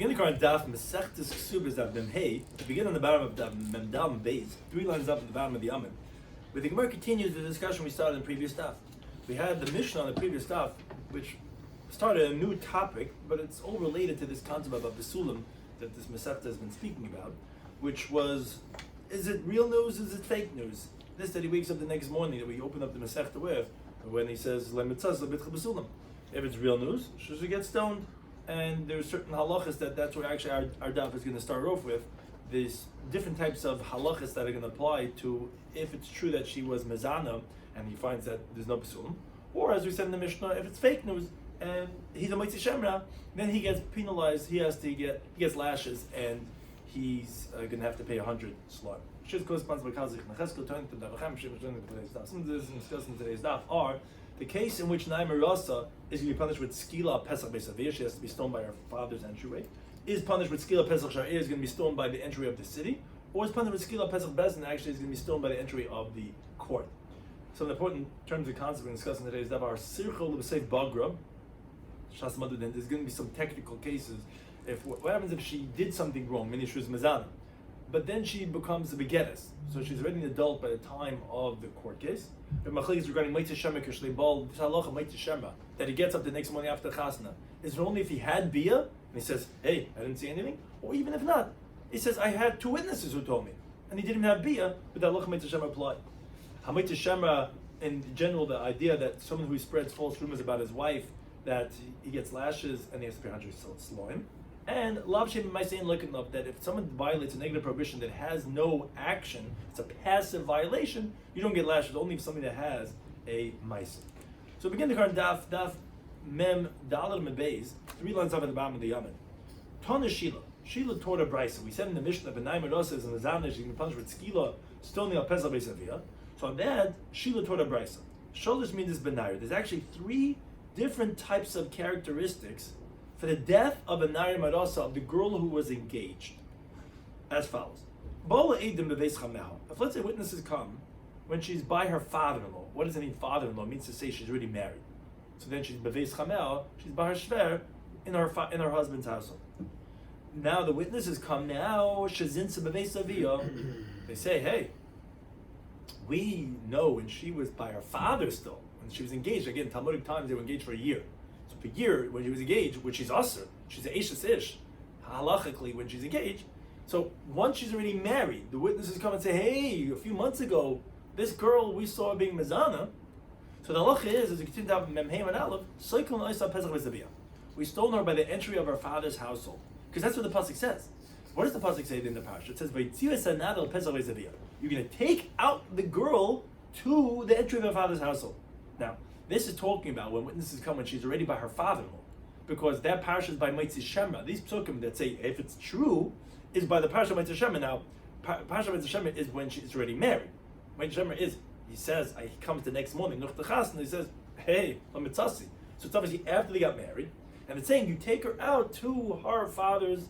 Begin the current Daf Mesechtes Kesuvos Daf Memhei. Begin on the bottom of Daf Memdal Beis, 3 lines up at the bottom of the Amud. But the Gemara continues the discussion we started in the previous Daf. We had the Mishnah on the previous Daf, which started a new topic, but it's all related to this concept of Besulim that this Mesechta has been speaking about, which was, is it real news? Is it fake news? This that he wakes up the next morning that we open up the Mesechta with, when he says Lemitzas Lebitcha Besulim. If it's real news, should get stoned. And there's certain halachas that's where actually our daf is going to start off with. There's different types of halachas that are going to apply to if it's true that she was mezana and he finds that there's no besulim, or as we said in the Mishnah, if it's fake news and he's a moitzi shemra, then he gets penalized. He gets lashes and he's going to have to pay 100 slot. Some of this discussed in today's daf are the case in which Naima Rasa is going to be punished with Skila Pesach Beisavir, she has to be stoned by her father's entryway, is punished with Skila Pesach Sha'ir, is going to be stoned by the entry of the city, or is punished with Skila Pesach Bezin, actually is going to be stoned by the entry of the court. Some of the important terms and concepts we're discussing in today's Daf are Sirchol L'B'Seif Bagra, Shas Madudin. There's going to be some technical cases. If what happens if she did something wrong, meaning she was Mezana, but then she becomes a begettes, so she's already an adult by the time of the court case. If Machlekes regarding Moitzi Shema Kishli Bal Halacha Moitzi Shema, that he gets up the next morning after Chasna, is it only if he had Bia and he says, "Hey, I didn't see anything," or even if not, he says, "I had 2 witnesses who told me," and he didn't have Bia, but that Halacha Moitzi Shema applied. Moitzi Shema, in general, the idea that someone who spreads false rumors about his wife, that he gets lashes and he has to pay 100 sloim. And Lav Shem might say in looking up that if someone violates a negative prohibition that has no action, it's a passive violation, you don't get lashes, only if something that has a mice. So begin the current Daf Mem Dalar Mebeis, 3 lines up at the bottom of the Yamin. Tana Sheila taught a brisa. We said in the Mishnah, Benai Merosas and the Zanish, you can punish with Skila, stoning al Pesach Beisavia. So on that, Sheila taught a brisa. Sholish means Benair. There's actually 3 different types of characteristics for the death of a Nair Marasa, of the girl who was engaged, as follows. If let's say witnesses come when she's by her father-in-law. What does it mean father-in-law? It means to say she's already married. So then she's beveis chamel, she's by her shver in her husband's household. Now the witnesses come now, shezinsa beveis aviyah. They say, hey, we know when she was by her father still, when she was engaged. Again, Talmudic times they were engaged for a year. For a year, when she was engaged, which she's usher, she's an Eishes Ish, halachically, when she's engaged. So once she's already married, the witnesses come and say, hey, a few months ago, this girl we saw being Mezana. So the halacha is, as you continue down Memheim and Aleph, we stole her by the entry of her father's household. Because that's what the pasuk says. What does the pasuk say in the parsha? It says, you're going to take out the girl to the entry of her father's household. Now, this is talking about when witnesses come when she's already by her father-in-law, because that parsha is by Moitzi Shema. These psukim that say if it's true is by the parsha Moitzi Shema. Now, parsha Moitzi Shema is when she's already married. Moitzi Shema is, he says, he comes the next morning, Nuch Techas, and he says, hey, Lamitzasi. So it's obviously after they got married, and it's saying you take her out to her father's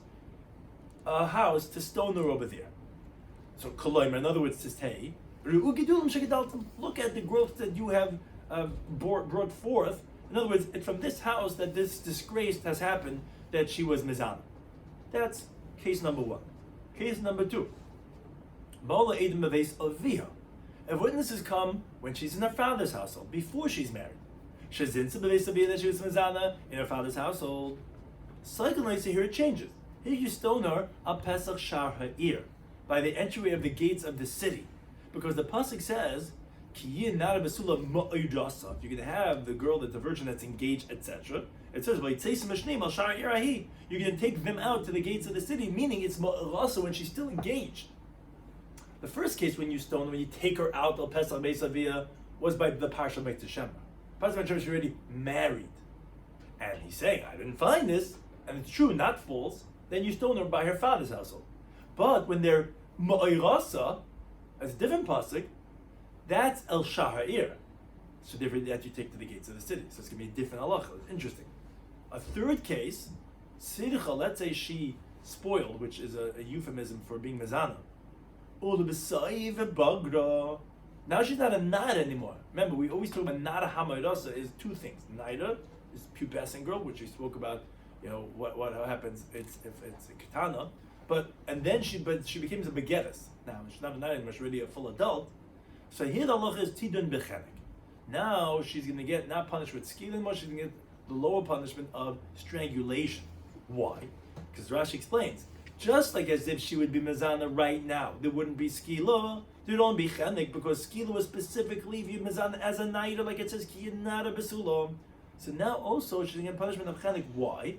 house to stone her over there. So Koloimer, in other words, says, hey, look at the growth that you have brought forth. In other words, it's from this house that this disgrace has happened, that she was mizana. That's case number 1. Case number 2. If witnesses come when she's in her father's household, before she's married, that she was mizana in her father's household, secondly, so here it changes. Here you stone her a Pesach Shar Ha'ir, by the entry of the gates of the city, because the pasuk says, you're going to have the girl, the virgin that's engaged, etc. It says, you're going to take them out to the gates of the city, meaning it's also when she's still engaged. The first case when you stone, when you take her out, al Pesach Beisavia, was by the Parsha Moitzi Shema. Pasuk she's already married. And he's saying, I didn't find this, and it's true, not false, then you stone her by her father's household. But when they're Ma'irasa, as a different pasuk, that's El Shaha'ir. So different that you take to the gates of the city. So it's going to be a different halacha. It's interesting. A third case, Sircha, let's say she spoiled, which is a euphemism for being mezana. Now she's not a nada anymore. Remember, we always talk about nada hamarasa is 2 things. Nida is pubescent girl, which we spoke about what happens? It's if it's a katana, but she becomes a begettes. Now she's not a naira anymore; she's already a full adult. So here the halacha is tidun bechenek. Now she's going to get not punished with skila anymore. She's going to get the lower punishment of strangulation. Why? Because Rashi explains, just like as if she would be mezana right now, there wouldn't be skila. There don't be chenek because skila was specifically if you mezana as a naira, like it says ki nara besulam. So now also she's going to get punishment of chenek. Why?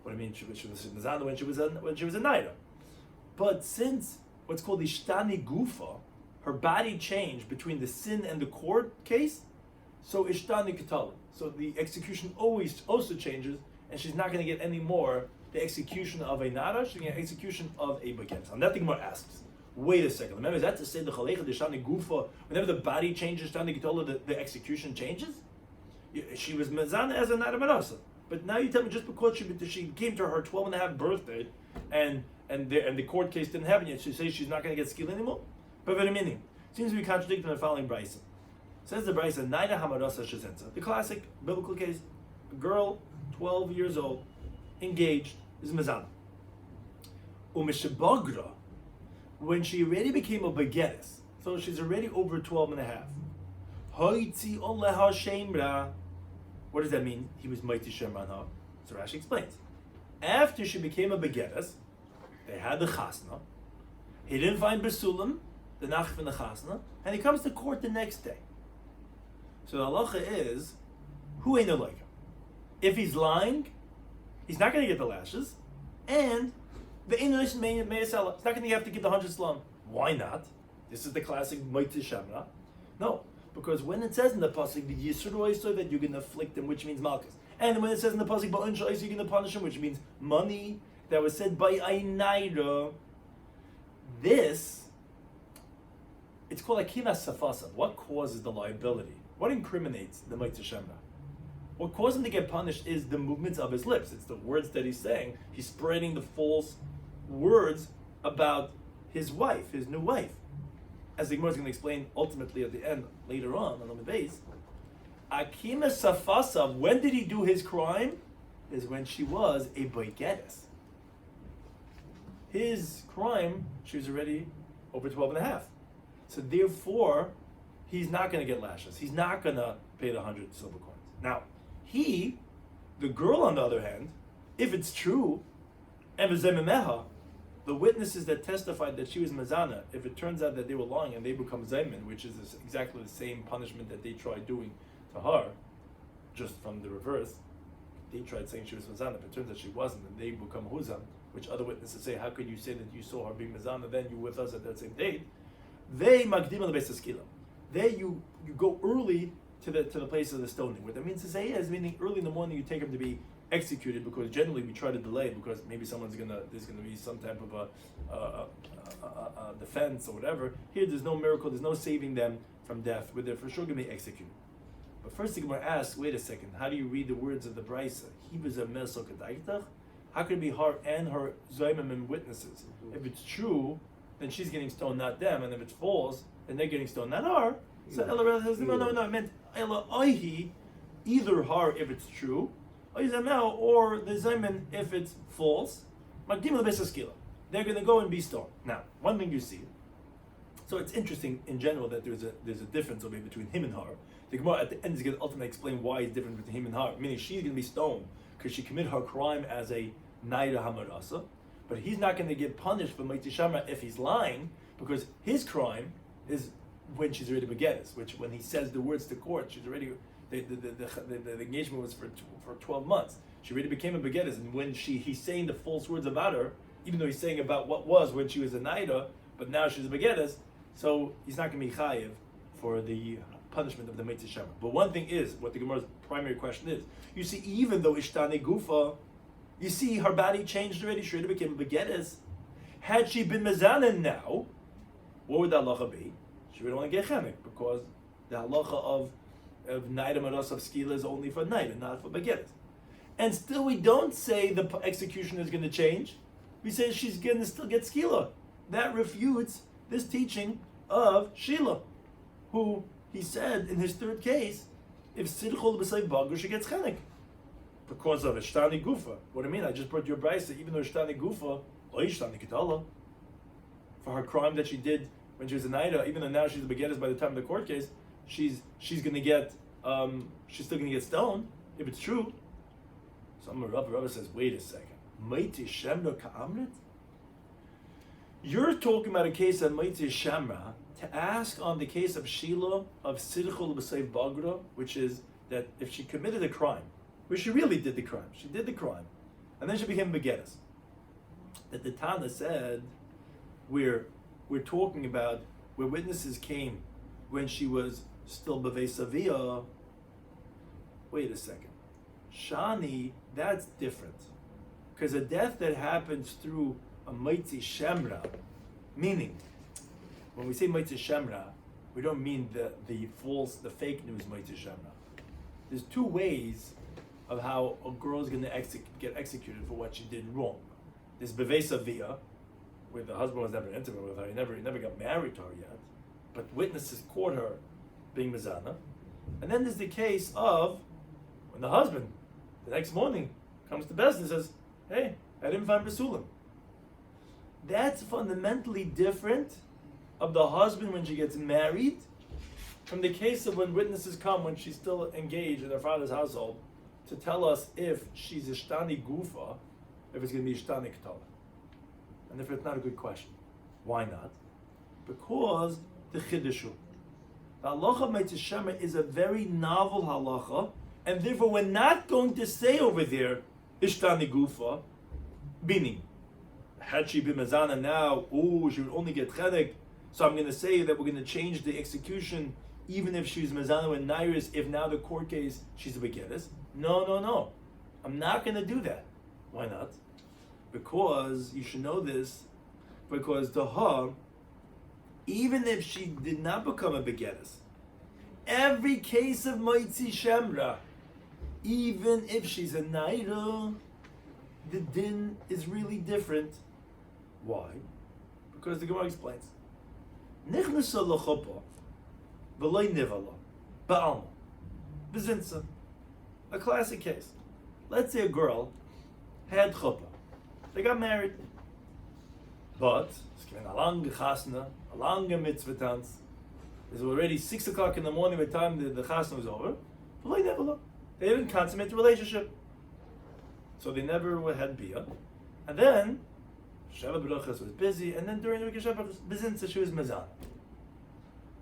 What I mean, she was mezana when she was a naira. But since what's called the ishtani gufa, her body changed between the sin and the court case, so ishtani katala. So the execution always also changes, and she's not going to get any more the execution of a nara, she's going to get execution of a beget. And that the Gemara asks, wait a second, remember, is that to say the chalecha, the shani gufa, whenever the body changes, shani katala, the execution changes? She was mezana as a nara marasa. But now you tell me just because she came to her 12 and a half birthday, and the court case didn't happen yet, she says she's not going to get skill anymore? But what meaning? Seems to be contradicting the following brisa. Says the brisa, Naida Hamarasa Shazenza. The classic biblical case, a girl, 12 years old, engaged, is mezana. Umishabagra, when she already became a begettes, so she's already over 12 and a half. Hoitzi Oleha Shemra. What does that mean? He was mighty Shemranha. So Rashi explains. After she became a begettes, they had the chasna. He didn't find Besulam, the nachif and the chasna, and he comes to court the next day. So the halacha is, who ain't like him? If he's lying, he's not going to get the lashes, and the English Me'esela, he's not going to have to give the 100 slum. Why not? This is the classic Moitzi Shamra. No, because when it says in the pasuk the Yisur Oisoi that you're going to afflict him, which means Malchus, and when it says in the pasuk Ba'un Sha'is you're going to punish him, which means money that was said by Ainaira, this, it's called Akimas Safasa. What causes the liability? What incriminates the Moitzi Shemra? What caused him to get punished is the movements of his lips. It's the words that he's saying. He's spreading the false words about his wife, his new wife. As the Gemara is going to explain ultimately at the end, later on the base. Akima Safasa, when did he do his crime? Is when she was a boigetes. His crime, she was already over 12 and a half. So therefore, he's not going to get lashes. He's not going to pay the 100 silver coins. Now, the girl on the other hand, if it's true, the witnesses that testified that she was mazana, if it turns out that they were lying and they become zayman, which is exactly the same punishment that they tried doing to her, just from the reverse, they tried saying she was mazana, but it turns out she wasn't, and they become huzam, which other witnesses say, how could you say that you saw her being mazana, then you were with us at that same date? They magdim al beis. There you go early to the place of the stoning. What that means to say is, meaning early in the morning you take him to be executed, because generally we try to delay because maybe there's gonna be some type of a defense or whatever. Here there's no miracle, there's no saving them from death, where they're for sure gonna be executed. But first the Gemara asks, wait a second, how do you read the words of the Brisa? He was a mesokadaitach. How could it be her and her zaymim and witnesses? If it's true, then she's getting stoned, not them, and if it's false, then they're getting stoned, not her. So Ella says, no, it meant Ella Oihi, either her if it's true, or the Zayman if it's false. They're going to go and be stoned. Now, one thing you see, so it's interesting in general that there's a difference between him and her. The Gemara at the end is going to ultimately explain why it's different between him and her, meaning she's going to be stoned because she committed her crime as a Naira Hamarasa, but he's not going to get punished for Moitzi Shamra if he's lying, because his crime is when she's already begettes, which when he says the words to court, she's already, the engagement was for 12 months. She already became a begettes, and when he's saying the false words about her, even though he's saying about what was when she was a naira, but now she's a begettes, so he's not going to be chayiv for the punishment of the Moitzi Shamra. But one thing is, what the Gemara's primary question is, you see, even though ishtane gufa, you see her body changed already, she already became a begettes. Had she been mezanin now, what would the halacha be? She would only get chemek, because the halacha of naira maras of skila is only for naira, not for begettes. And still we don't say the execution is going to change. We say she's going to still get skila. That refutes this teaching of Sheila, who he said in his third case, if sidchol b'say bagur, she gets chenek. because of Ishtani Gufa. What do I mean? I just brought you a brisa, even though Ishtani Gufa, Ishtani Ketala, for her crime that she did when she was a Naida, even though now she's a begetters by the time of the court case, she's gonna get she's still gonna get stoned if it's true. So Rabbi says, wait a second. Maiti Shemra Ka'amrit? You're talking about a case of Maiti Shemra to ask on the case of Shila of Sidchul B'Seiv Bagra, which is that if she committed a crime, where she really did the crime, she did the crime, and then she became begetters. That the Tana said, we're talking about where witnesses came when she was still B'Vei Savia. Wait a second. Shani, that's different. Because a death that happens through a Maitzi Shemra, meaning, when we say Maitzi Shemra, we don't mean the fake news Maitzi Shemra. There's two ways of how a girl is going to get executed for what she did wrong. There's B'Vei Savia, where the husband was never intimate with her, he never got married to her yet, but witnesses caught her being Mizana. And then there's the case of when the husband, the next morning, comes to Bezdin and says, hey, I didn't find Basulim. That's fundamentally different of the husband when she gets married from the case of when witnesses come when she's still engaged in her father's household to tell us if she's Ishtani Gufa, if it's going to be Ishtani Ketala. And if it's not a good question. Why not? Because the Chiddushu. The halacha of Maitzi Shemra is a very novel halacha, and therefore we're not going to say over there Ishtani Gufa, meaning had she been Mazana now, she would only get Chenek, so I'm going to say that we're going to change the execution even if she's Mazana and Nairis, if now the court case she's a Begettes. No. I'm not going to do that. Why not? Because, you should know this, because the Ha, even if she did not become a Begettes, every case of Maitzi Shemra, even if she's a Naira, the din is really different. Why? Because the Gemara explains. Nichnasa l'chuppah, v'loi nivala, ba'alma, b'zinsa. A classic case. Let's say a girl had chuppah. They got married. But, it's been a long chasna, a long mitzvah tanz. It's already 6 o'clock in the morning by the time the chasna was over. V'loi nivala. They didn't consummate the relationship. So they never had bia. And then, Sheva B'Rochas was busy, and then during the week of Shabbat, Bezinsa, she was Mezan.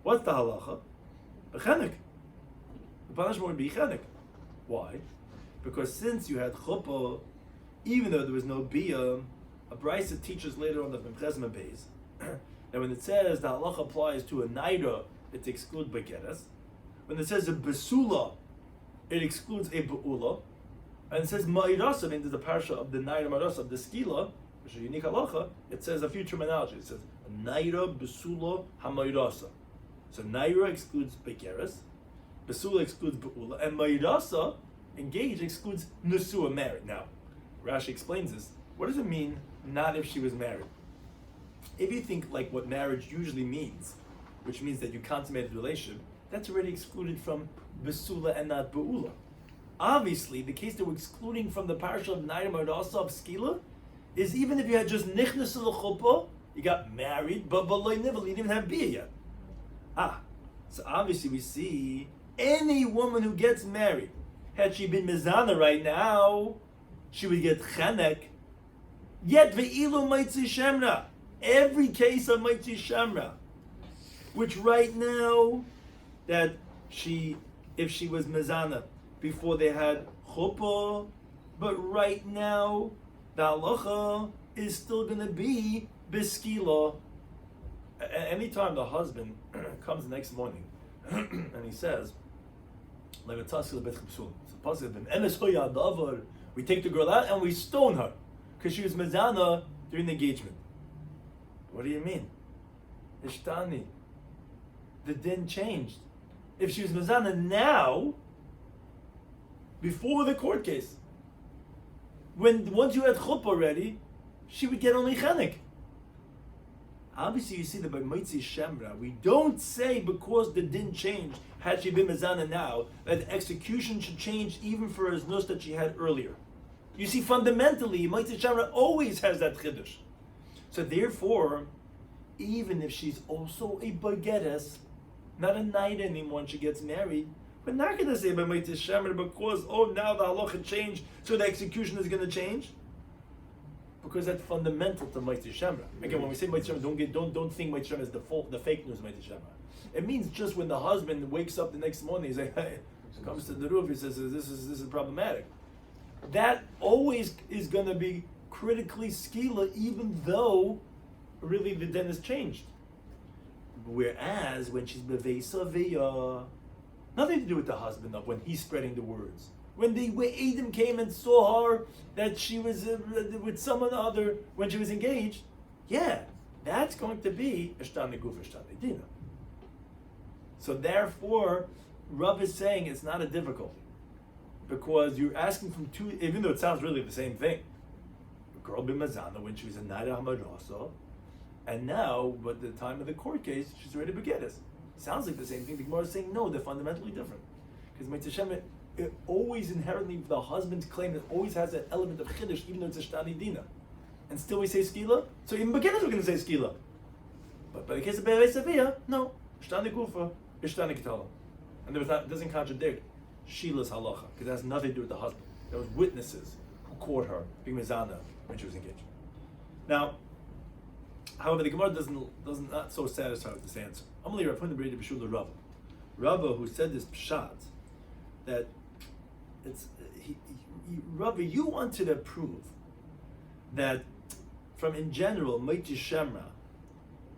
What's the halacha? A chenek. The punishment would be chenek. Why? Because since you had chuppah, even though there was no bia, a brisa teaches later on the Memchezma Beis, that when it says the halacha applies to a naira, it excludes begettes. When it says a besula, it excludes a be'ula. And it says ma'irasa, means the parsha of the naira ma'irasa, of the skila, which is a unique halacha. It says a few terminology. It says naira besula ha'ma'irasa. So naira excludes begeres, besula excludes be'ula, and ma'irasa, engaged, excludes nusua, married. Now, Rashi explains this. What does it mean, not if she was married? If you think like what marriage usually means, which means that you consummated the relationship, that's already excluded from besula and not be'ula. Obviously, the case that we're excluding from the parsha of Naira Ma'irasa of Skila is even if you had just nichnas l'chuppah, you got married, but b'loi nivel, you didn't even have bia yet. So obviously we see any woman who gets married, had she been mizana right now, she would get chenek. Yet ve'ilu maitzi shemra, every case of maitzi shemra, which right now that if she was mizana before they had chuppah, but right now the halacha is still going to be biskila. Anytime the husband comes the next morning and he says, we take the girl out and we stone her because she was mezana during the engagement. What do you mean? Ishtani. The din changed. If she was mezana now, before the court case, once you had chuppah already, she would get only chenek. Obviously, you see that by Moitzi Shemra, we don't say because the din changed, had she been Mezana now, that the execution should change even for his nus that she had earlier. You see, fundamentally, Moitzi Shemra always has that chiddush. So therefore, even if she's also a bageres, not a knight anymore when she gets married, we're not going to say by Moitzi Shemra because, now the halacha changed, so the execution is going to change. Because that's fundamental to Moitzi Shemra. Again, when we say Moitzi Shemra, don't think Moitzi Shemra is the fake news Moitzi Shemra. It means just when the husband wakes up the next morning, he's like, hey, comes to the roof, he says, this is problematic. That always is going to be critically skila, even though really the din has changed. Whereas when she's bevei nothing to do with the husband of when he's spreading the words. When Adam came and saw her that she was with someone other when she was engaged, that's going to be Ishtani Guf, Ishtani Dina. So therefore, Rav is saying it's not a difficulty because you're asking from two, even though it sounds really the same thing. A girl been Mazana when she was in Naira Hamarasa, and now, but the time of the court case, she's ready to begetis. Sounds like the same thing. The Gemara is saying no, they're fundamentally different because Mitzvah Shem, it always inherently, the husband's claim, it always has an element of chiddush, even though it's a shtani dina. And still we say skila, so even beginners we're going to say skila. But by the case of Be'erei Savia, no, shtani gufa, ishtani ketala. And it doesn't contradict Sheila's halacha, because it has nothing to do with the husband. There was witnesses who caught her being mezana when she was engaged. Now, however, the Gemara doesn't not so satisfied with this answer. Amalei Rav Huna B'Rei B'Shula Rava. Rava, who said this pshat, that it's Rabbi, you wanted to prove that from in general, Moitzi Shemra,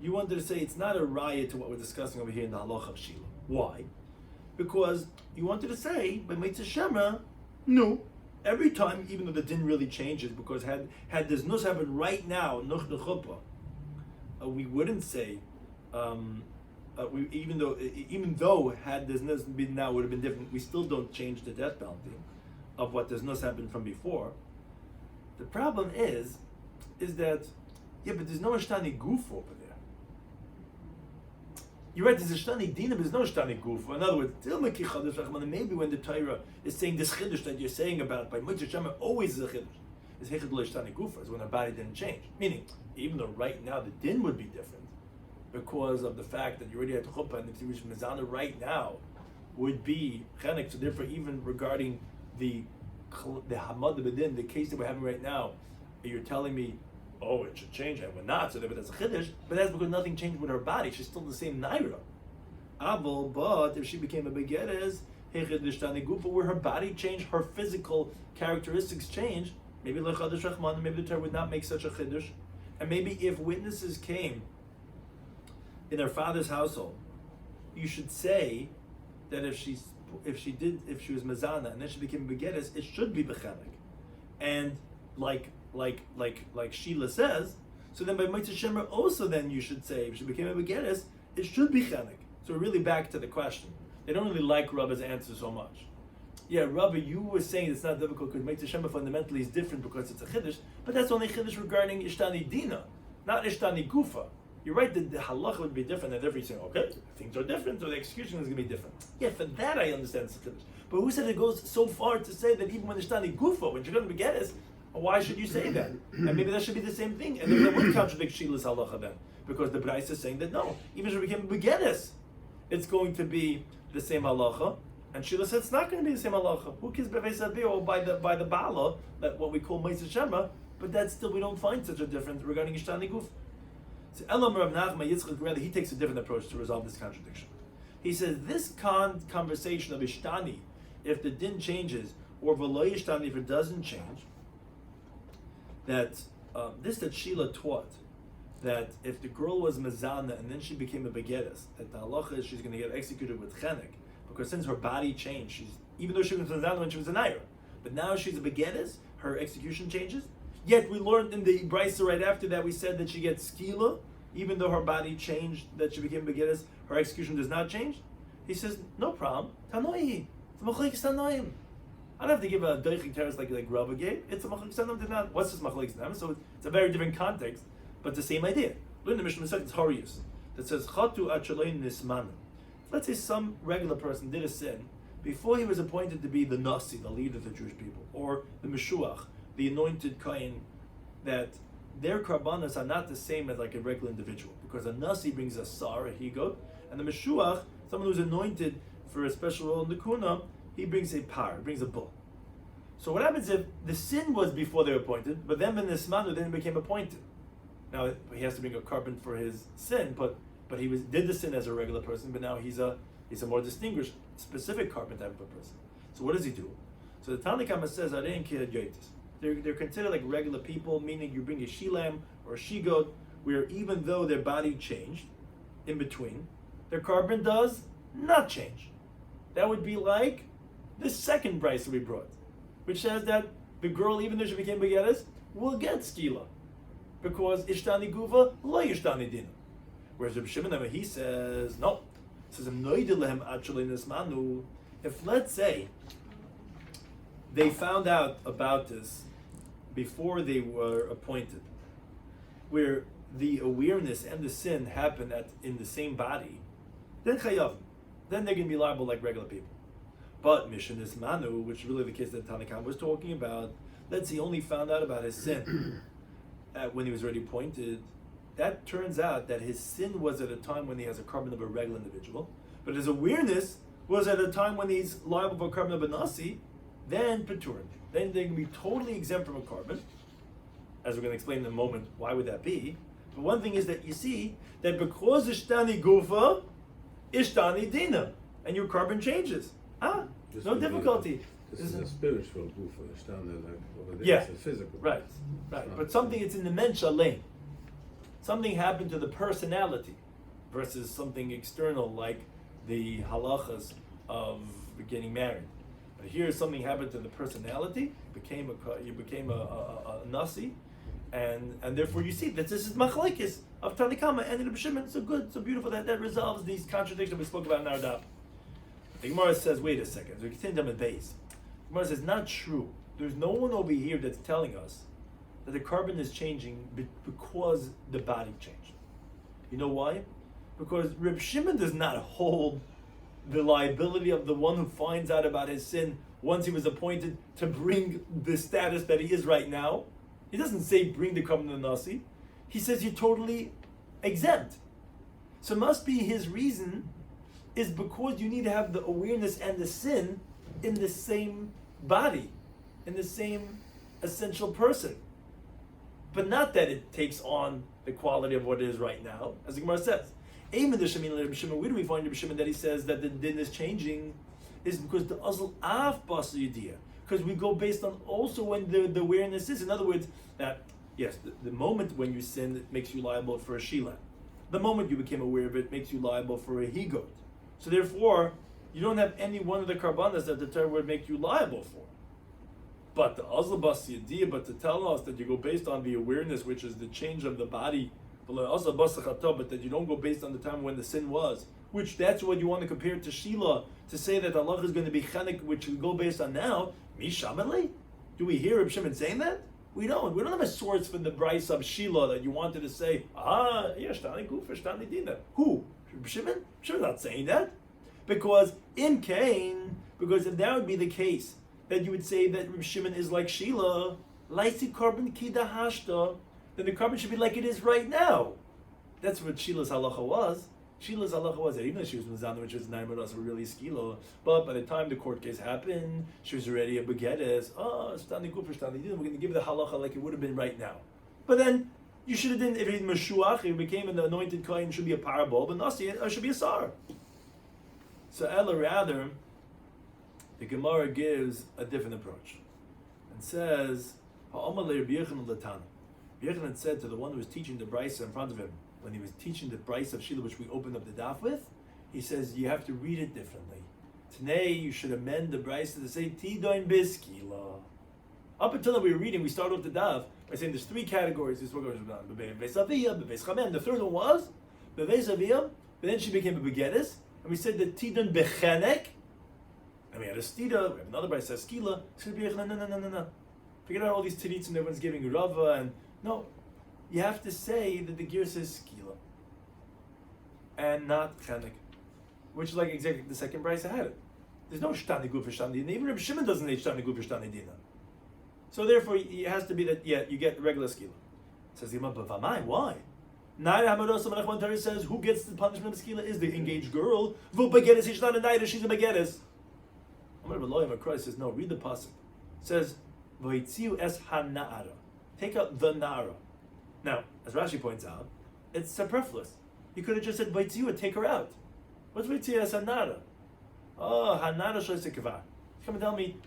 you wanted to say it's not a raya to what we're discussing over here in the halacha of Shila. Why? Because you wanted to say by Moitzi Shemra, no, every time, even though the din really changes, because had this nus happened right now, nuch nechuppah, we wouldn't say. Even though had this nus been now would have been different, we still don't change the death penalty of what this nus happened from before. The problem is that but there's no ishtani guf over there. You're right, there's a ishtani dina, but there's no ishtani guf. In other words, maybe when the Torah is saying this chiddush that you're saying about by Moitzi Shemra always is a chiddush. Is hechad lo ishtani gufa, is when her body didn't change. Meaning, even though right now the din would be different, because of the fact that you already had chuppah and the Tirush Mezana right now would be chenek. So therefore, even regarding the Hamad B'Din, the case that we're having right now, you're telling me, it should change, and we're not, so therefore that's a chiddush, but that's because nothing changed with her body. She's still the same naira. Abel, but if she became a begeres, where her body changed, her physical characteristics changed, maybe lechadash rachman, maybe the Torah would not make such a chiddush, and maybe if witnesses came in her father's household, you should say that if she was mazana and then she became begeres, it should be bechenek, and like Sheila says. So then by Moitzi Shemra also then you should say if she became a begeres, it should be chenek. So we're really back to the question. They don't really like Rabba's answer so much. Rabbi, you were saying it's not difficult because Moitzi Shemra fundamentally is different because it's a chiddush, but that's only chiddush regarding ishtani dina, not ishtani gufa. You're right that the halacha would be different, and everything. Okay, things are different, so the execution is going to be different. For that I understand it's a chiddush. But who said it goes so far to say that even when ishtani gufa, when you're going to begeres, why should you say that? And maybe that should be the same thing. And then that would contradict Shila's halacha then. Because the Brais is saying that no, even if it became begeres, it's going to be the same halacha. And Shila said it's not going to be the same halacha. Who cares by the Bala, that what we call Moitzi Shemra, but that's still, we don't find such a difference regarding Ishtani Guf. So Elam Rav Nachman Yitzchak, rather, he takes a different approach to resolve this contradiction. He says this conversation of Ishtani, if the din changes, or V'lo Ishtani if it doesn't change, that that Sheila taught, that if the girl was Mazana and then she became a Begeres, that the halacha is she's going to get executed with Chenek, because since her body changed, even though she was Mazana when she was a Naira, but now she's a Begeres, her execution changes. Yet we learned in the Brisa right after that, we said that she gets Skila, even though her body changed, that she became Begeres, her execution does not change. He says, no problem. Tanoi, it's Machlekes Tanoim. I don't have to give a doichik teres like Rabba gave. It's a machlekes tanam did not. What's this machlekes tanam? So it's a very different context, but the same idea. Learn the Mishnah Masechet Harius that says Chatu Achalein Nismanu. Let's say some regular person did a sin before he was appointed to be the Nasi, the leader of the Jewish people, or the Meshuach, the anointed Kohen, that their karbanos are not the same as like a regular individual, because a Nasi brings a sar, a higot, and the Meshuach, someone who's anointed for a special role in the kuna, he brings a par, brings a bull. So what happens if the sin was before they were appointed, but then when the Nismanu then became appointed? Now he has to bring a carbon for his sin, but he did the sin as a regular person, but now he's a more distinguished, specific carbon type of a person. So what does he do? So the Tanna Kama says, they're considered like regular people, meaning you bring a shilam or a shigot, where even though their body changed in between, their carbon does not change. That would be like the second price that we brought, which says that the girl, even though she became begettes, will get skila, because ishtani guva lo ishtani dina. Whereas Rabbi Shimon, he says no. He says if let's say they found out about this before they were appointed, where the awareness and the sin happen in the same body, then chayav, then they're going to be liable like regular people. But Mishan is Manu, which is really the case that Tanakam was talking about, let's say he only found out about his sin when he was already appointed. That turns out that his sin was at a time when he has a carbon of a regular individual, but his awareness was at a time when he's liable for a carbon of a nasi, then Peturin. Then they can be totally exempt from a carbon, as we're going to explain in a moment. Why would that be? But one thing is that you see that because Ishtani Gufa, Ishtani Dina, and your carbon changes. Just no difficulty. This is a spiritual Gufa, Ishtani, like over there, yeah, it's a physical. Right. But something it's in the mensha lane. Something happened to the personality versus something external like the halachas of getting married. But here something happened to the personality, you became a nasi, and therefore you see that this is machlekes of Tanakama and Rabbi Shimon. So good, so beautiful that resolves these contradictions we spoke about in our daf. The Gemara says, wait a second, so we continue them at base. The Gemara says, not true. There's no one over here that's telling us that the carbon is changing because the body changed. You know why? Because Reb Shimon does not hold the liability of the one who finds out about his sin once he was appointed to bring the status that he is right now. He doesn't say bring the carbon to the Nasi. He says you're totally exempt. So it must be his reason is because you need to have the awareness and the sin in the same body, in the same essential person. But not that it takes on the quality of what it is right now, as the Gemara says. Where do we find Rabbi Shimon that he says that the din is changing? Is because the azl af basa yediyah. Because we go based on also when the awareness is. In other words, that yes, the moment when you sin, it makes you liable for a shila. The moment you became aware of it makes you liable for a higot. So therefore, you don't have any one of the karbanas that the Torah would make you liable for. But the azl basa yediyah, but to tell us that you go based on the awareness, which is the change of the body, but that you don't go based on the time when the sin was, which that's what you want to compare to Shila, to say that Allah is going to be chanik, which we go based on now. Mishamali? Do we hear Reb Shimon saying that? We don't. We don't have a source from the Bryce of Shila that you wanted to say, shtani guf, shtani dina. Who? Reb Shimon? Shimon's not saying that. Because in Cain, because if that would be the case, that you would say that Reb Shimon is like Shila, laisi korban kida hashta, then the carbon should be like it is right now. That's what Shila's halacha was. Shila's halacha was that even though she was mizana, which was naimaras, were really skilo, but by the time the court case happened, she was already a begettes. Stani kufer, stani din. We're going to give the halacha like it would have been right now. But then you should have done if he's meshuach, he became an anointed kohen, should be a parabol, but nasi should be a sar. So Ella rather, the Gemara gives a different approach and says, Ha'amar le'Rabbi Yochanan l'tana. Yochanan said to the one who was teaching the brisa in front of him, when he was teaching the brisa of Shila, which we opened up the daf with, he says you have to read it differently. Today you should amend the brisa to say Tidoin biskila. Up until we were reading, we started off the daf by saying there's three categories. This is what goes on. The third one was Beveis but then she became a begettes, and we said that Tidoin bechenek, and we had a stida, we have another brisa says skila. No. Forget about all these tiritzim everyone's giving Rava and no. you have to say that the gear says skila and not chenek, which is like exactly the second Bryce had it. There's no shtani guf shtani dina. Even Rabbi Shimon doesn't need shtani guf shtani dina. So therefore, it has to be that you get regular skila. Says the Gemara, but why? Naira Hamarosa Menachman Torah says who gets the punishment of skila is the engaged girl. Vu bagedes, she's not a naira, she's a bagedes. Amar B'loyim Akrai says no. Read the pasuk. It says v'itziu es hana'ara. Take out the nara. Now, as Rashi points out, it's superfluous. You could have just said v'itziu, take her out. What's v'itziu es hana'ara? Oh, hana'ara shloiseh kvar. Come and tell me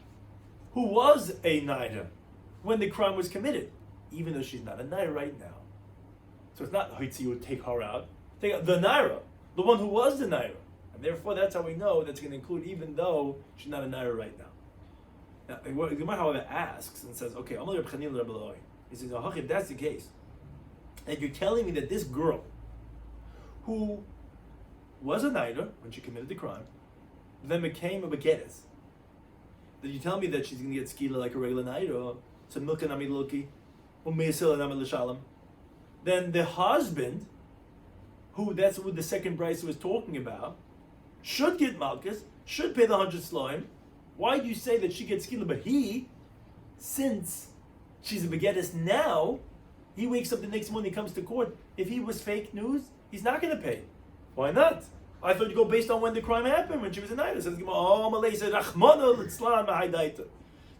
who was a naira when the crime was committed, even though she's not a naira right now. So it's not v'itziu, take her out. Take out the naira, the one who was the naira. And therefore, that's how we know that's going to include even though she's not a naira right now. Now, the Gemara, however, asks and says, okay, Amar Reb Chanina Reb Eloi. He says, oh, if that's the case, and you're telling me that this girl, who was a naira when she committed the crime, then became a begedes, that you tell me that she's going to get skila like a regular naira, so milka nami loki, u'meisila nami l'shalom, then the husband, who that's what the second Bryce was talking about, should get malchus, should pay the 100 slime. Why do you say that she gets skila, but he, since she's a begedes now, he wakes up the next morning, he comes to court. If he was fake news, he's not going to pay. Why not? I thought you go based on when the crime happened, when she was a naira. Says, oh, Malay said,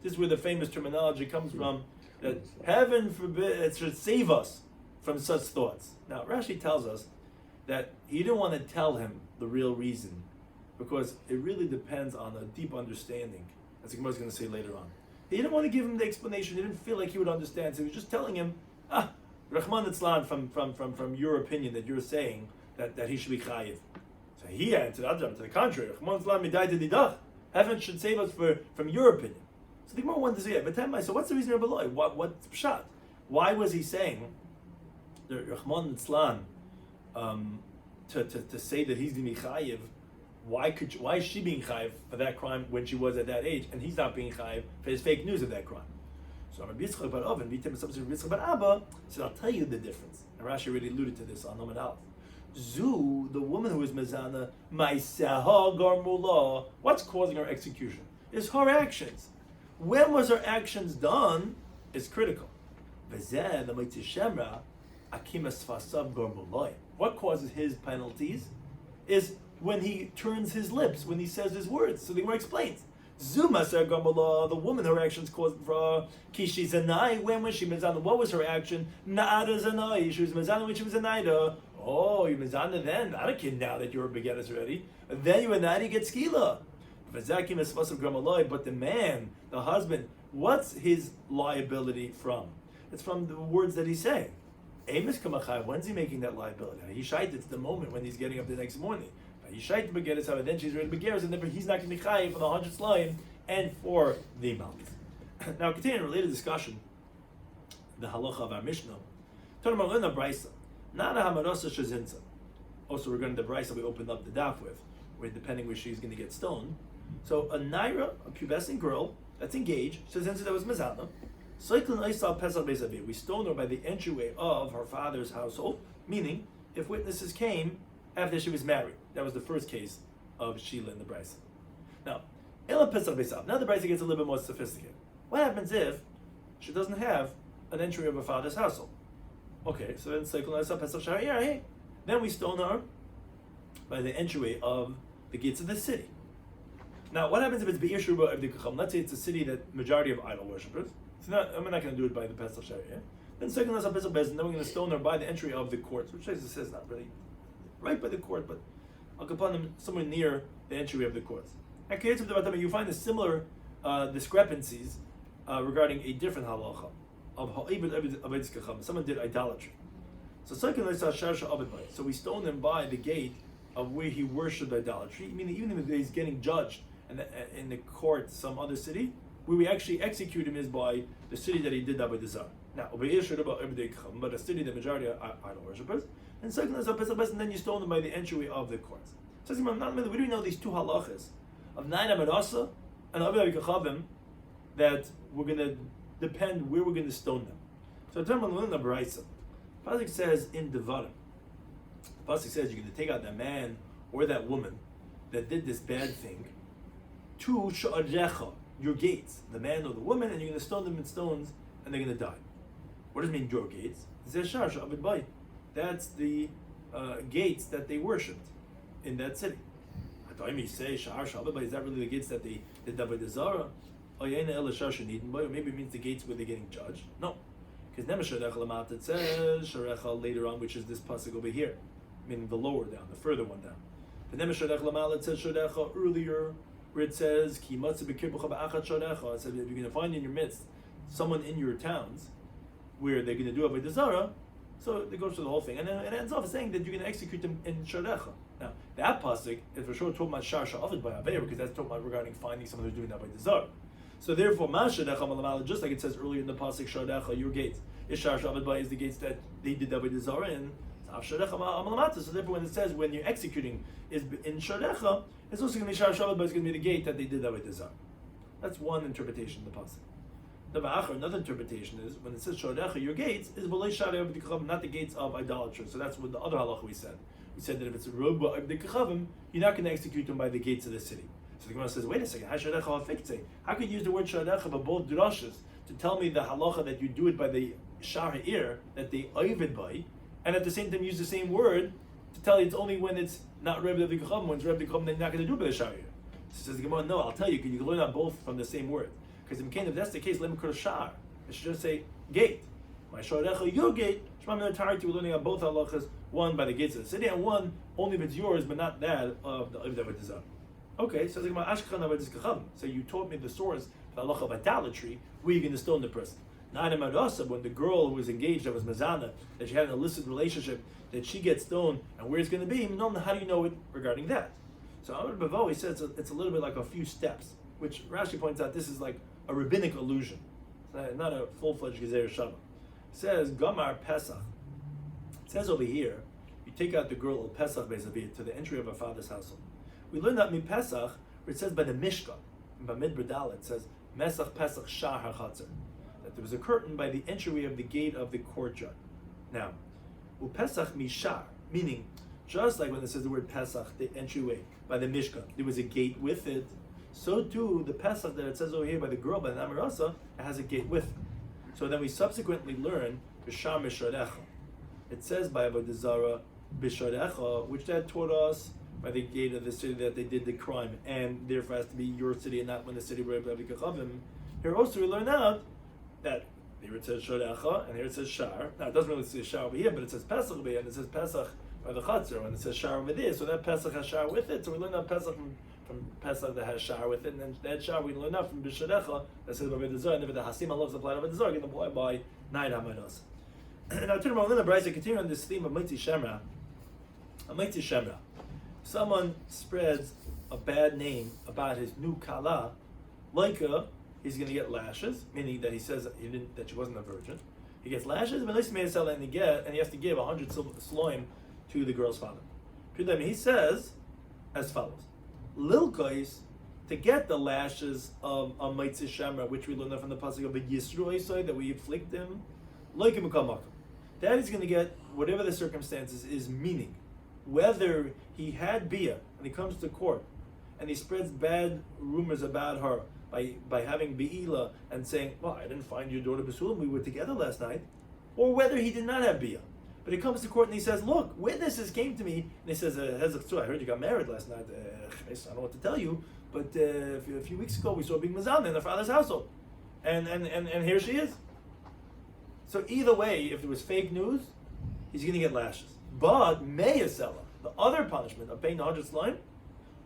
this is where the famous terminology comes from, that heaven forbid, it should save us from such thoughts. Now, Rashi tells us that he didn't want to tell him the real reason, because it really depends on a deep understanding, as the Gemara is going to say later on. He didn't want to give him the explanation. He didn't feel like he would understand. So he was just telling him, Rahman Itzlan, from your opinion that you're saying that he should be chayiv. So he answered, to the contrary, Rahman Itzlan midai didach. Heaven should save us from your opinion. So the Gemara wanted to say, but so what's the reason of Eloi? What's pshat? Why was he saying that Rahman Itzlan to say that he's going to be chayiv? Why is she being chayiv for that crime when she was at that age, and he's not being chayiv for his fake news of that crime? So Rabbi Yitzchak bar Oven, Rabbi Yitzchak bar Abba said, "I'll tell you the difference." And Rashi already alluded to this on Nomen Aleph. Zu, the woman who is mezana, ma'aseha garmula. What's causing her execution? Is her actions. When was her actions done? Is critical. V'zeh the mitzvah shemra akimas fasav garmuloi. What causes his penalties? Is when he turns his lips, when he says his words. So the Gemara explains. Zuma the woman, her actions caused for Kishi Zanai. When was she mezana? What was her action? Na'ada Zanai. She was mezana when she was a naida. Oh, you're mezana then, not a kid now that you're a begettes already. Then you a naida, you get skila. But the man, the husband, what's his liability from? It's from the words that he's saying. When's he making that liability? He shite, it's the moment when he's getting up the next morning. He shite the begettes, and then she's ready to begettes, and then he's not going to be chayiv for the 100 slime and for the malchus. Now, continuing a related discussion, the halacha of our Mishnah. Talking about the brisa, not a hamarosa shazinza. Also, we're going to the brisa we opened up the daf with, where depending where she's going to get stoned. So a naira, a pubescent girl that's engaged, shazinza that was mezana. We stoned her by the entryway of her father's household, meaning if witnesses came after she was married. That was the first case of Sheila in the Brisa. Now the Brisa gets a little bit more sophisticated. What happens if she doesn't have an entry of her father's household? Okay, so then we stone her by the entryway of the gates of the city. Now, what happens if it's Be'ir Shuba of the Kucham? Let's say it's a city that majority of idol worshippers. I'm not going to do it by the Pesach Sharia. Then second Pesach Bezin, then we're going to stone her by the entry of the courts, which says not really right by the court, but I'll upon them somewhere near the entryway of the courts. At you find a similar discrepancies regarding a different halacha of someone did idolatry. So we stone him by the gate of where he worshipped idolatry. Meaning, even if he's getting judged in the court, some other city, where we actually execute him is by the city that he did that with the Zar. Now, but a city the majority are idol worshippers. And second, and then you stone them by the entryway of the courts. So we don't know these two halachas of Naina Marasa and Avi Kachavim that we're going to depend where we're going to stone them. So the term on the Brisa, Pasuk says in Devarim. Pasuk says you're going to take out that man or that woman that did this bad thing to sha'arecha, your gates, the man or the woman, and you're going to stone them in stones, and they're going to die. What does it mean, your gates? It says shar sha'abed bayit. That's the gates that they worshipped in that city. I thought you say shar sha'abed bayit. Is that really the gates that they did David Zara? Or maybe it means the gates where they're getting judged. No. Because Nemasharecha Lamata it says Sharecha later on, which is this pasuk over here, meaning the lower down, the further one down. The Nemasharecha Lamata it says Sharecha earlier, where it says Ki Matze B'Kirbucha Ba'achat Sharecha. It says if you're going to find in your midst someone in your towns where they're going to do Avodah Zarah, so it goes through the whole thing, and then it ends off saying that you're going to execute them in Sharecha. Now that pasuk is for sure talking about Shar Sha'avid by Aveir, because that's talking about regarding finding someone who's doing Avodah Zarah. So therefore, just like it says earlier in the pasuk, Sharecha, your gates. Ishar Shabbat Bay is the gates that they did Avodah Zarah in. So therefore, when it says when you're executing is in Sharecha, it's also going to be Shar Shabbat Bay is going to be the gate that they did Avodah Zarah. That's one interpretation of the pasuk. Another interpretation is when it says Sharecha, your gates is not the gates of idolatry. So that's what the other halacha we said. We said that if it's a roba of the kechavim, you're not going to execute them by the gates of the city. So the Gemara says, wait a second, how could you use the word sharecha for both drushes to tell me the halacha that you do it by the shar ha'ir, that they oived by, and at the same time use the same word to tell you it's only when it's not Rebbe of the Kecham, when it's Rebbe of the Kecham, then you're not going to do it by the shar ha'ir. So says the Gemara, no, I'll tell you, because you can learn on both from the same word. Because if that's the case, let me call shar. It should just say gate. My sharecha, your gate. Shema min entirety, we're learning on both halachas, one by the gates of the city, and one only if it's yours, but not that of the Avodah Zarah. Okay, so so you taught me the source, the halacha of idolatry, where you're going to stone the person. Not in Marasa, when the girl who was engaged, that was Mazana, that she had an illicit relationship, that she gets stoned, and where it's going to be, how do you know it regarding that? So Amar Bavo, he says it's a little bit like a few steps, which Rashi points out this is like a rabbinic allusion. It's not a full-fledged Gezer Shama. It says, Gamar Pesach. It says over here, you take out the girl of Pesach Bezavir to the entry of her father's household. We learned that in Pesach, where it says by the Mishkan, in Bamid Bradal, it says Mesach Pesach Shah HaChatzer, that there was a curtain by the entryway of the gate of the courtyard. Now, Pesach Mishar, meaning just like when it says the word Pesach, the entryway by the Mishkan, there was a gate with it. So too, the Pesach that it says over here by the girl by the Namirasa, it has a gate with it. So then we subsequently learn B'Shar Misharecha. It says by Avodah Zarah B'Sharecha, which that taught us by the gate of the city that they did the crime, and therefore has to be your city and not when the city were Rebbe Kechavim. Here also we learn out that here it says Sharecha and here it says Shar. Now it doesn't really say Shar over here, but it says Pesach over here, and it says Pesach by the Chatzar, and it says Shar over there. So that Pesach has Shar with it. So we learn out Pesach from Pesach that has Shar with it, and then that Shar we learn out from B'Sharecha that says by Avodah Zarah, and if the Hasima loves applied to Avodah Zarah, get applied by 9 Hamadas. Now to the Rambam Brayso, continue on this theme of Mitzi Shemra. A Mitzi Shemra. Someone spreads a bad name about his new kala, he's going to get lashes, meaning that he says that she wasn't a virgin. He gets lashes, but and he has to give 100 sloim to the girl's father. He says as follows: Lilkais, to get the lashes of a Mitzi Shemra, which we learned from the pasuk of a Yisro that we inflict him, that he's going to get whatever the circumstances is, meaning whether he had bia and he comes to court and he spreads bad rumors about her by having beila and saying, well, I didn't find your daughter Basulam, we were together last night, or whether he did not have bia, but he comes to court and he says, look, witnesses came to me, and he says, I heard you got married last night, I don't know what to tell you, but a few weeks ago we saw being mazal in her father's household, and here she is. So either way, if it was fake news, he's going to get lashes. But Meyasela, the other punishment of paying 100 slime,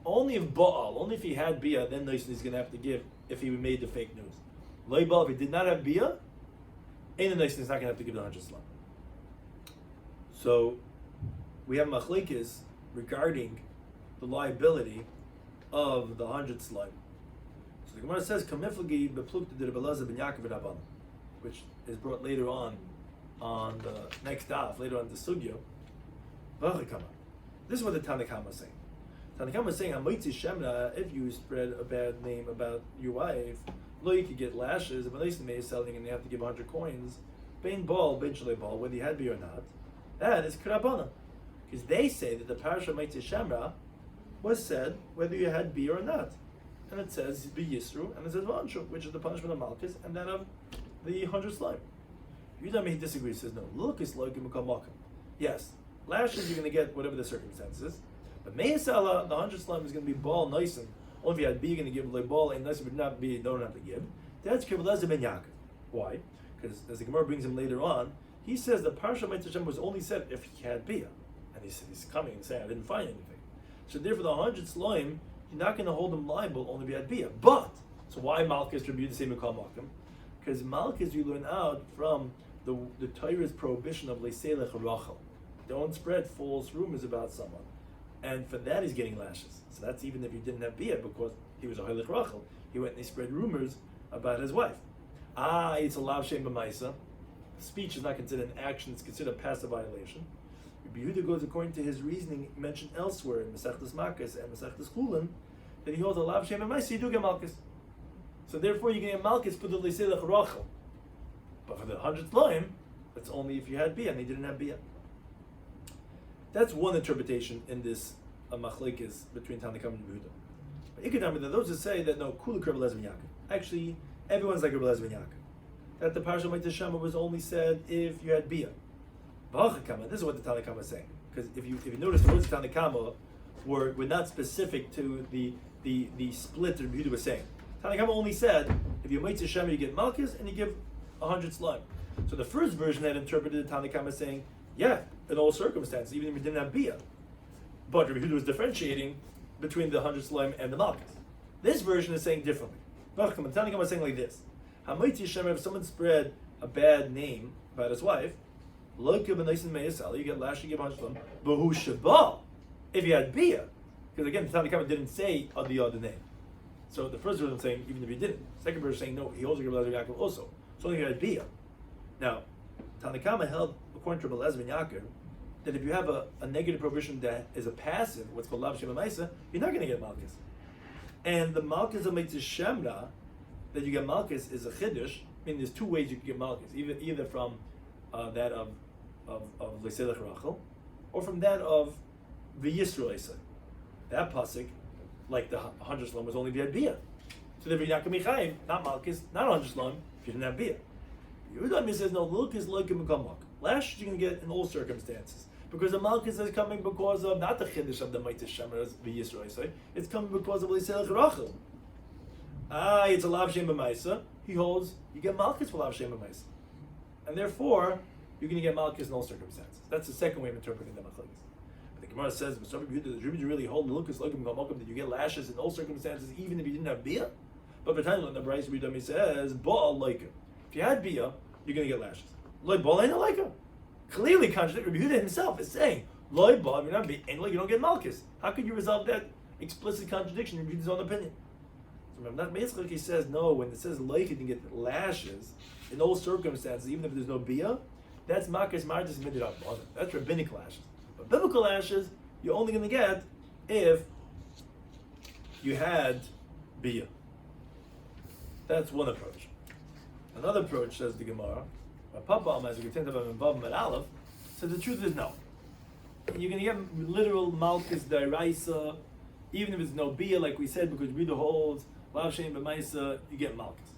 only if Baal, only if he had bia, then he's going to have to give if he made the fake news. Loibal, if he did not have bia, ain't the he's not going to have to give the 100 slime. So we have machlekes regarding the liability of the 100 slime. So the Gemara says, "Kamiflagi beplukta de Rebelazah ben Yaakov et Abban," which is brought later on the next daf, later on the sugya. This is what the Tanakama is saying. Tanakama is saying, "Amitzi Shemna, if you spread a bad name about your wife, you could get lashes. If a nice is selling and they have to give 100 coins, bein ball, bein shalei ball, whether you had bia or not, that is krabana. Because they say that the parasha Meitzei Shemra was said whether you had bia or not. And it says be Yisru, and it says Vanshu, which is the punishment of Malchus, and that of the 100 slime. Yudam he disagrees, says no. Look is like Makam. Yes, lashes you're going to get whatever the circumstances, but Meisala, the 100 slime is going to be ball nice, and only if you had bia, you're going to give like ball and nice, but not be don't have to give. That's Kibbelez ben Yaakov. Why? Because as the Gemara brings him later on, he says the Parsha Meitzei Shemra was only said if he had bia, and he's coming and saying I didn't find anything. So therefore, the 100 slime, you're not going to hold them liable only if you had bia. But so why Malchus tribute the same Mikal Makim? Because Malchus you learn out from the Torah's prohibition of Leiselech Rachel. Don't spread false rumors about someone, and for that he's getting lashes. So that's even if you didn't have bia, because he was a Heilich Rachel. He went and he spread rumors about his wife. It's a lav shem b'maisa. Speech is not considered an action; it's considered a passive violation. Rabbi Yehuda goes according to his reasoning mentioned elsewhere in Masechtas Makkos and Masechtas Chulin that he holds a lav shem b'maisa. You do get malchus, so therefore you get malchus for the leiselech rachel. But for the 100th loim, that's only if you had bia, and he didn't have bia. That's one interpretation in this machlekes between Tanakam and Yehuda. But Ikadam, there are those who say that no, kula Rebbe ben Yaakov. Actually, everyone's like Rebbe ben Yaakov. That the Parsha Meitzei Shemra was only said if you had bia. This is what the Tanakama is saying. Because if you notice, the words of Tanakama were not specific to the split that Yehuda was saying. Tanakama only said if you Meitzei Shemra you get malchus and you give 100 slime. So the first version had interpreted the Tanakama saying, yeah, in all circumstances, even if you didn't have bia. But Rabbi Yehuda was differentiating between the 100 slime and the malchus. This version is saying differently. The Tanakama is saying like this: Ha'Meitzei Shemra, if someone spread a bad name about his wife, you get lash, you give 100 slime. But who shabal? If you had bia, because again, the Tanakama didn't say the other name. So the first version is saying even if you didn't. Second version is saying no, he also gave Elazar Yaakov also. So only if you had bia. Now, Tanakama held, according to Elazar ben Yaakov, that if you have a negative prohibition that is a passive, what's called lav shema ma'isa, you're not going to get malchus. And the malchus of Meitzei Shemra, that you get malchus, is a chiddush. I mean, there's two ways you can get malchus, either from that of Leiselech Rachel, or from that of V'Yisrael Eisai. That pasuk, like the 100 shlom, was only if you had bia. So therefore you're not going to be chayiv, not malchus, not 100 shlom, if you didn't have bia. Yehuda says no, look is like a mekamak. Lash you're going to get in all circumstances. Because the malchus is coming because of not the chiddush of the Meitzei Shemra V'Yisrael Eisai, it's coming because of Leiselech Rachel. It's a lav shem b'maisa. He holds you get malchus for lav shem b'maisa, and therefore you're going to get malchus in all circumstances. That's the second way of interpreting the machlekes. But the Gemara says, "Does you really hold the lukas like that you get lashes in all circumstances, even if you didn't have bia?" But by the time the Bryce Ridami says, "Ba'al leika." If you had bia, you're going to get lashes. Loy ba'al ain't leika. Clearly contradictory. Rabbi Yehuda himself is saying, "Loy ba'al you're not bia, ain't like you don't get malchus." How could you resolve that explicit contradiction in Yehuda's own opinion? That basically he says no. When it says like you can get lashes in all circumstances, even if there's no bia, that's makas martis midirat. That's rabbinic lashes. But biblical lashes you're only going to get if you had bia. That's one approach. Another approach, says the Gemara, Papa as a involvement at Aleph, says the truth is no. You're going to get literal malchus deraisa, even if it's no bia, like we said, because Rita holds lav shem b'maisa, you get malchus.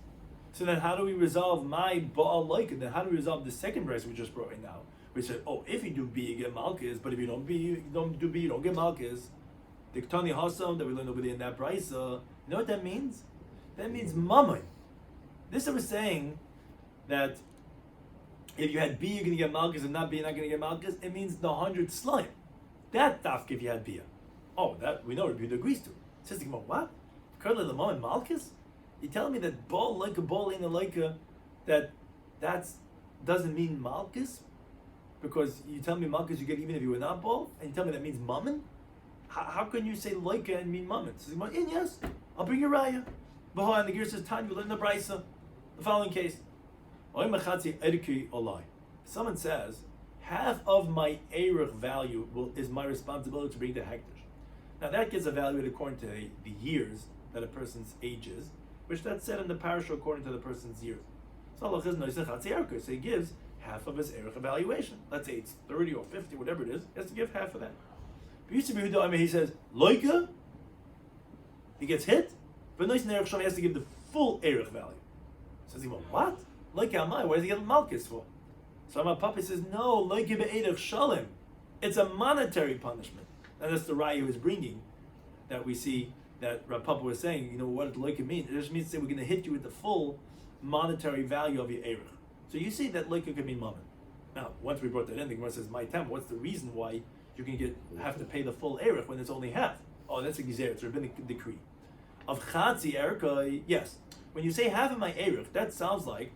So then, how do we resolve my ba'al like? Then how do we resolve the second verse we just brought right now? We said, if you do b, you get malchus, but if you don't do b, you don't get malchus. The Ktani Hasam that we learned over there in that brisa, you know what that means? That means mammon. This I was saying that if you had b, you're going to get malchus, and not b, you're not going to get malchus. It means the 100 slime. That dafk if you had bia. That we know Rabbi Yehuda agrees to. It says the Gemara, what? Currently the moment malchus? You telling me that ball like a ball in a leica, that doesn't mean malchus? Because you tell me malchus you get even if you were not ball, and you tell me that means mammon? How can you say leica and mean mammon? So yes, I'll bring your raya. And the gear says, Tanya, we learn the brisa. The following case. Someone says, half of my erech value is my responsibility to bring the hektish. Now that gets evaluated according to the years that a person's age is, which that's said in the parasha according to the person's years. So he gives half of his erech evaluation. Let's say it's 30 or 50, whatever it is, he has to give half of that. But he says, loika, he gets hit, but no, he has to give the full erech value. Says he, well, what? Loika amai, why does he get malchus for? So my papa says, no, loika be'erech shalim. It's a monetary punishment. And that's the raya he was bringing, that we see that Rav Papa was saying, what does loika mean? It just means to say we're going to hit you with the full monetary value of your erech. So you see that loika could mean mammon. Now, once we brought that in, the Gemara says, my time, what's the reason why you can have to pay the full erech when it's only half? Oh, that's a gizeh, it's a rabbinic decree. Of chatzi erech, yes. When you say half of my erech, that sounds like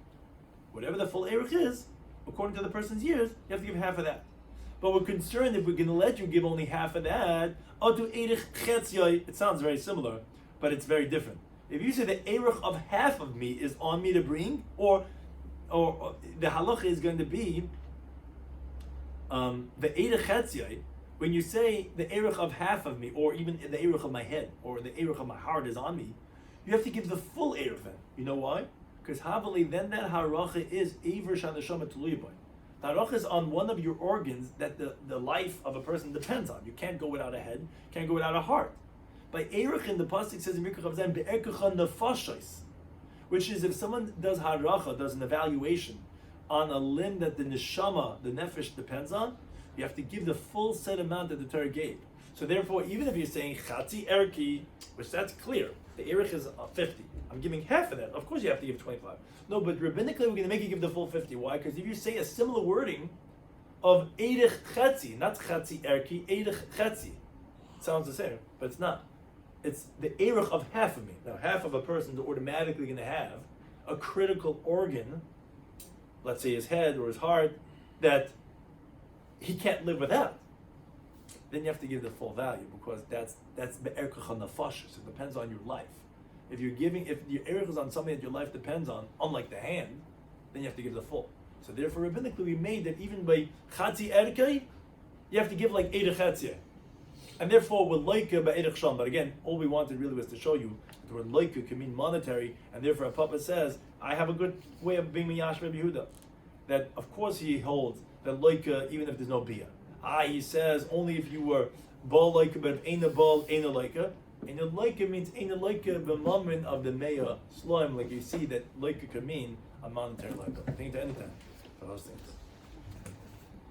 whatever the full erech is, according to the person's years, you have to give half of that. But we're concerned if we're going to let you give only half of that, it sounds very similar, but it's very different. If you say the erech of half of me is on me to bring, or the halacha is going to be the erech chetziyai, when you say the erech of half of me, or even the erech of my head, or the erech of my heart is on me, you have to give the full erech then. You know why? Because havali, then that haracha is eiver shanashama tuluyaboy. The haracha is on one of your organs that the life of a person depends on. You can't go without a head, can't go without a heart. By erech in the pasuk says in Mikra Chavzayin be'ekecha nefashos, which is if someone does haracha, does an evaluation on a limb that the neshama, the nefesh, depends on, you have to give the full set amount that the Torah gave. So therefore, even if you're saying chatzi erki, which that's clear, the erech is 50. I'm giving half of that. Of course, you have to give 25. No, but rabbinically, we're going to make you give the full 50. Why? Because if you say a similar wording of erech chatzi, not chatzi erki, erech chatzi, it sounds the same, but it's not. It's the erech of half of me. Now, half of a person is automatically going to have a critical organ, let's say his head or his heart, that he can't live without. Then you have to give the full value, because that's be'erkecha nefashos. It depends on your life. If your erech is on something that your life depends on, unlike the hand, then you have to give the full. So therefore, rabbinically, we made that even by chatzi erkei, you have to give like erech chetziyah. And therefore, with loika be'erech sham. But again, all we wanted really was to show you that the word loika can mean monetary, and therefore, a Papa says, I have a good way of being miyash Rabbi Yehuda. That of course he holds that loika, even if there's no bia. He says only if you were bal loika, but if ain't a bal, ain't a loika. And the loika means ain't a loika b'mammon of the meya slime. Like you see that loika can mean a monetary loika. I think to anything for those things.